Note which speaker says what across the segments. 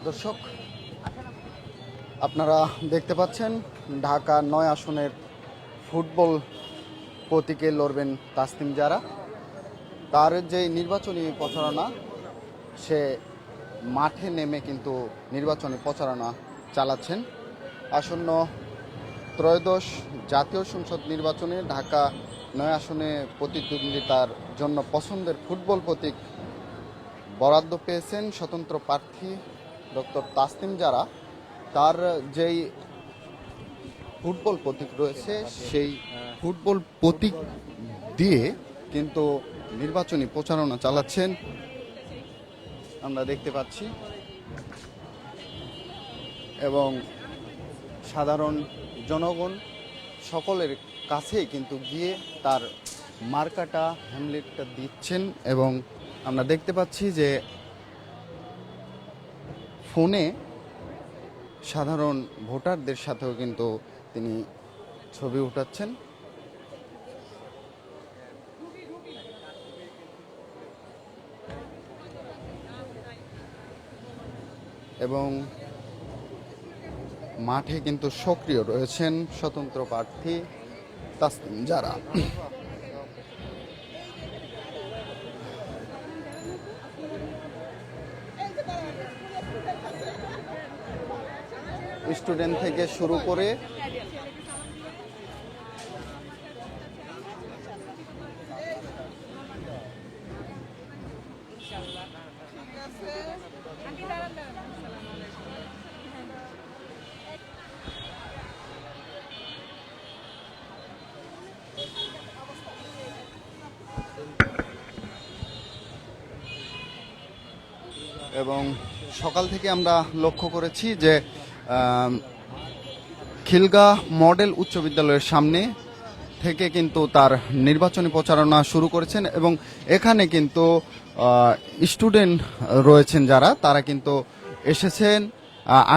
Speaker 1: দর্শক, আপনারা দেখতে পাচ্ছেন ঢাকা ৯ আসনের ফুটবল প্রতীকে লড়বেন তাসনিম জারা। তার যে নির্বাচনী প্রচারণা, সে মাঠে নেমে কিন্তু নির্বাচনী প্রচারণা চালাচ্ছেন। আসন্ন ত্রয়োদশ জাতীয় সংসদ নির্বাচনে ঢাকা ৯ আসনে প্রতিদ্বন্দ্বিতার জন্য পছন্দের ফুটবল প্রতীক বরাদ্দ পেয়েছেন স্বতন্ত্র প্রার্থী ডক্টর তাসনিম জারা। তার যেই ফুটবল প্রতীক রয়েছে, সেই ফুটবল প্রতীক দিয়ে কিন্তু নির্বাচনী প্রচারণা চালাচ্ছেন আমরা দেখতে পাচ্ছি, এবং সাধারণ জনগণ সকলের কাছেই কিন্তু গিয়ে তার মার্কাটা হ্যামলেটটা দিচ্ছেন। এবং আমরা দেখতে পাচ্ছি যে ফোনে সাধারণ ভোটারদের সাথেও কিন্তু তিনি ছবি উঠাচ্ছেন। এবং মাঠে কিন্তু সক্রিয় রয়েছেন স্বতন্ত্র প্রার্থী তাসনিম জারা। স্টুডেন্ট থেকে শুরু করে এবং সকাল থেকে আমরা লক্ষ্য করেছি যে খিলগাঁও মডেল উচ্চ বিদ্যালয়ের সামনে থেকে কিন্তু তার নির্বাচনী প্রচারণা শুরু করেছেন। এবং এখানে কিন্তু স্টুডেন্ট রয়েছেন যারা, তারা কিন্তু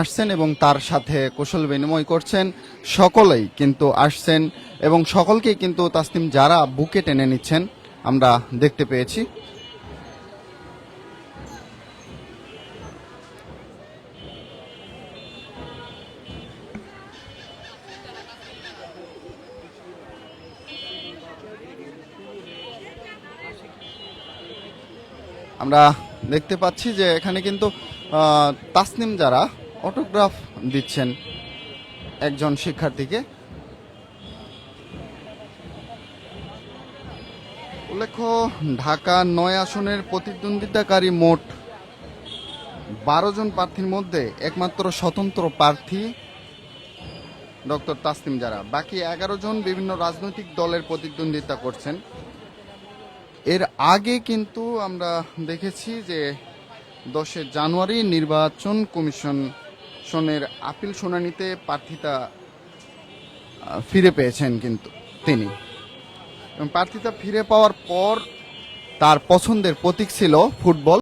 Speaker 1: আসছেন এবং তার সাথে কৌশল বিনিময় করছেন। সকলেই কিন্তু আসছেন এবং সকলকেই কিন্তু তাসনিম জারা বুকে টেনে নিচ্ছেন আমরা দেখতে পেয়েছি। আমরা দেখতে পাচ্ছি যে এখানে কিন্তু তাসনিম জারা অটোগ্রাফ দিচ্ছেন একজন শিক্ষার্থীকে। উল্লেখ্য, ঢাকা ৯ আসনের প্রতিদ্বন্দ্বিতাকারী মোট ১২ জন প্রার্থীর মধ্যে একমাত্র স্বতন্ত্র প্রার্থী ডক্টর তাসনিম জারা। বাকি ১১ জন বিভিন্ন রাজনৈতিক দলের প্রতিদ্বন্দ্বিতা করছেন। এর আগে কিন্তু আমরা দেখেছি যে ১০ জানুয়ারি নির্বাচন কমিশনের আপিল শুনানিতে প্রার্থিতা ফিরে পেয়েছেন কিন্তু তিনি। এবং প্রার্থিতা ফিরে পাওয়ার পর তার পছন্দের প্রতীক ছিল ফুটবল।